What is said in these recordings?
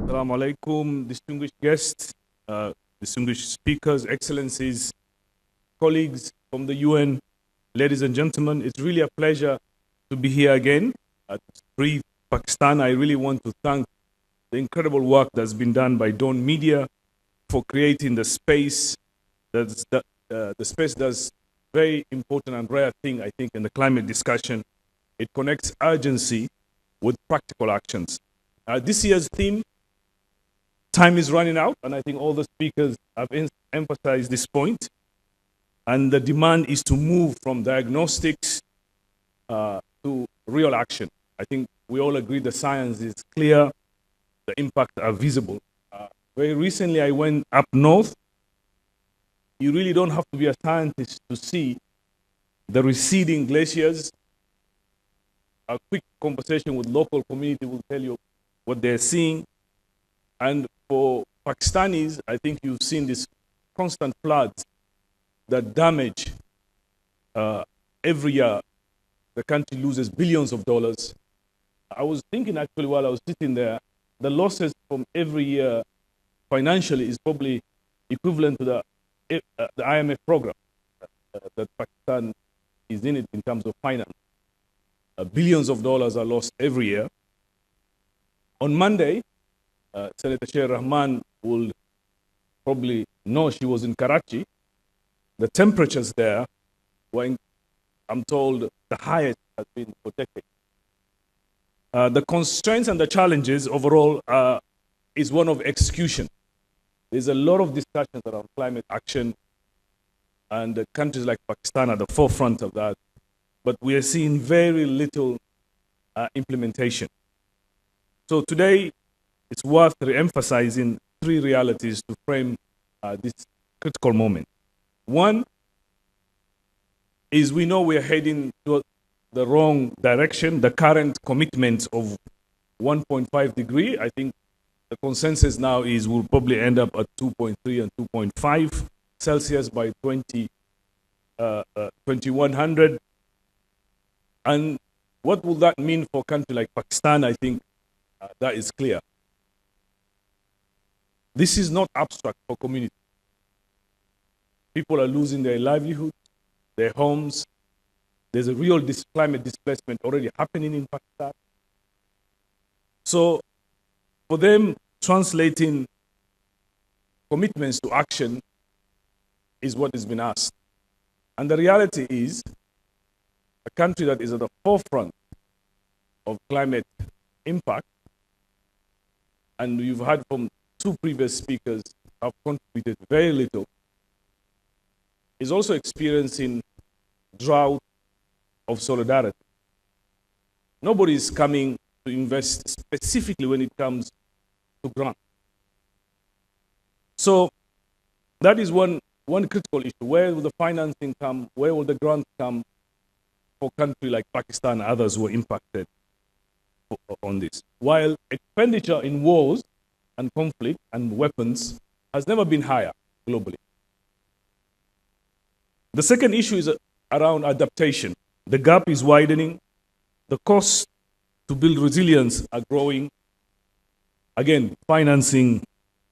Assalamu alaikum, distinguished guests, distinguished speakers, excellencies, colleagues from the UN, ladies and gentlemen. It's really a pleasure to be here again at Breathe Pakistan. I really want to thank the incredible work that's been done by DawnMedia for creating the space. The space does very important and rare thing, I think, in the climate discussion. It connects urgency with practical actions. This year's theme, time is running out, and I think all the speakers have emphasized this point. And the demand is to move from diagnostics to real action. I think we all agree the science is clear, the impacts are visible. Very recently, I went up north. You really don't have to be a scientist to see the receding glaciers. A quick conversation with local community will tell you what they're seeing. And for Pakistanis, I think you've seen these constant floods that damage every year. The country loses billions of dollars. I was thinking actually while I was sitting there, the losses from every year financially is probably equivalent to the IMF program that Pakistan is in terms of finance. Billions of dollars are lost every year. On Monday, Senator Sheikh Rahman will probably know she was in Karachi. The temperatures there were, I'm told, the highest has been for decades. The constraints and the challenges overall is one of execution. There's a lot of discussions around climate action, and countries like Pakistan are at the forefront of that. But we are seeing very little implementation. So today, it's worth re-emphasizing three realities to frame this critical moment. One is we know we are heading to the wrong direction. The current commitment of 1.5 degree, I think the consensus now is we'll probably end up at 2.3 and 2.5 Celsius by 2100. And what will that mean for a country like Pakistan? I think that is clear. This is not abstract for community. People are losing their livelihood, their homes. There's a real climate displacement already happening in Pakistan. So for them, translating commitments to action is what has been asked. And the reality is, a country that is at the forefront of climate impact, and you've heard from two previous speakers have contributed very little, is also experiencing drought of solidarity. Nobody is coming to invest specifically when it comes to grant. So that is one critical issue. Where will the financing come? Where will the grants come for a country like Pakistan and others who are impacted on this? While expenditure in wars and conflict and weapons has never been higher globally. The second issue is around adaptation. The gap is widening. The costs to build resilience are growing. Again, financing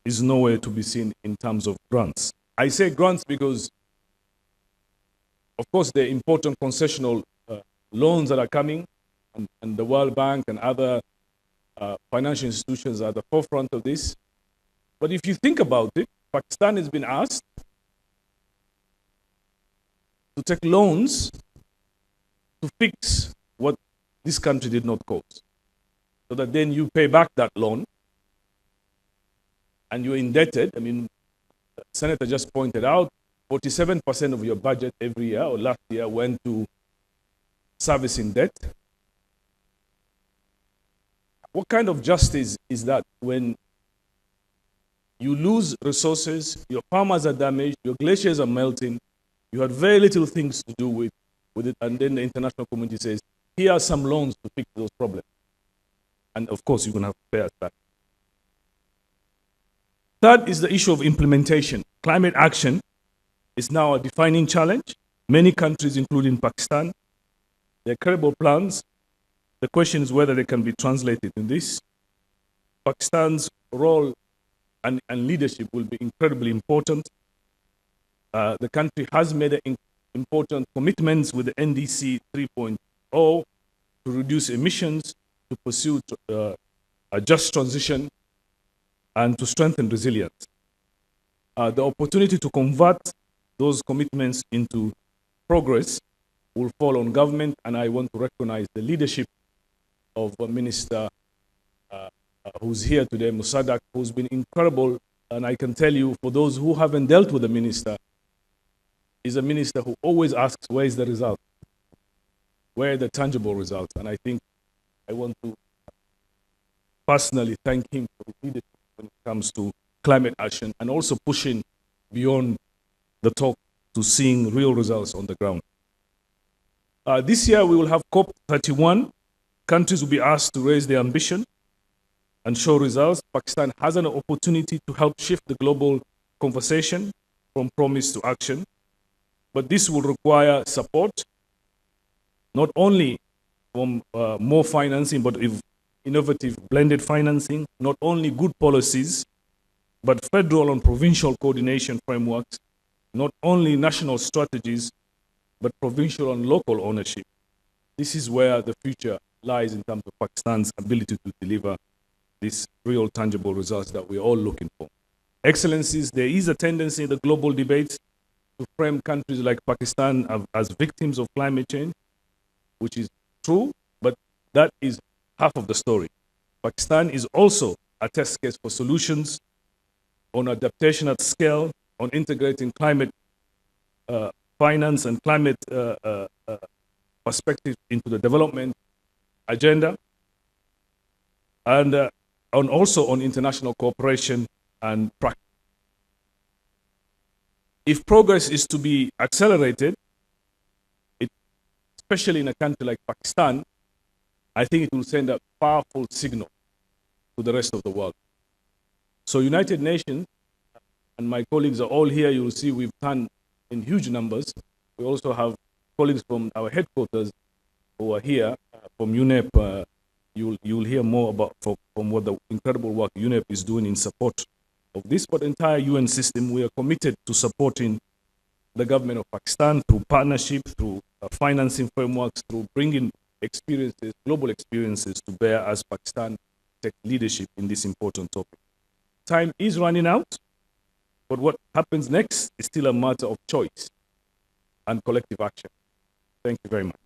is nowhere to be seen in terms of grants. I say grants because, of course, there are important concessional loans that are coming, and the World Bank and other financial institutions are at the forefront of this. But if you think about it, Pakistan has been asked to take loans to fix what this country did not cause, so that then you pay back that loan and you're indebted. I mean, the Senator just pointed out 47% of your budget every year or last year went to servicing debt. What kind of justice is that when you lose resources, your farmers are damaged, your glaciers are melting, you had very little things to do with it, and then the international community says, here are some loans to fix those problems. And of course, you're going to have to pay us back. Third is the issue of implementation. Climate action is now a defining challenge. Many countries, including Pakistan, there are credible plans. The question is whether they can be translated in this. Pakistan's role and leadership will be incredibly important. The country has made important commitments with the NDC 3.0 to reduce emissions, to pursue a just transition, and to strengthen resilience. The opportunity to convert those commitments into progress will fall on government, and I want to recognize the leadership of Minister who's here today, Musadak, who's been incredible. And I can tell you, for those who haven't dealt with the minister, is a minister who always asks, where is the result? Where are the tangible results? And I think I want to personally thank him for his leadership when it comes to climate action and also pushing beyond the talk to seeing real results on the ground. This year we will have COP31. Countries will be asked to raise their ambition and show results. Pakistan has an opportunity to help shift the global conversation from promise to action. But this will require support, not only from more financing, but innovative blended financing, not only good policies, but federal and provincial coordination frameworks, not only national strategies, but provincial and local ownership. This is where the future lies in terms of Pakistan's ability to deliver these real tangible results that we're all looking for. Excellencies, there is a tendency in the global debate to frame countries like Pakistan as victims of climate change, which is true, but that is half of the story. Pakistan is also a test case for solutions on adaptation at scale, on integrating climate finance and climate perspective into the development agenda, and also on international cooperation and practice. If progress is to be accelerated, especially in a country like Pakistan, I think it will send a powerful signal to the rest of the world. So United Nations, and my colleagues are all here, you will see we've done in huge numbers. We also have colleagues from our headquarters who are here, from UNEP. You'll hear more about from what the incredible work UNEP is doing in support of this, but entire UN system. We are committed to supporting the government of Pakistan through partnership, through financing frameworks, through bringing experiences, global experiences to bear as Pakistan takes leadership in this important topic. Time is running out, but what happens next is still a matter of choice and collective action. Thank you very much.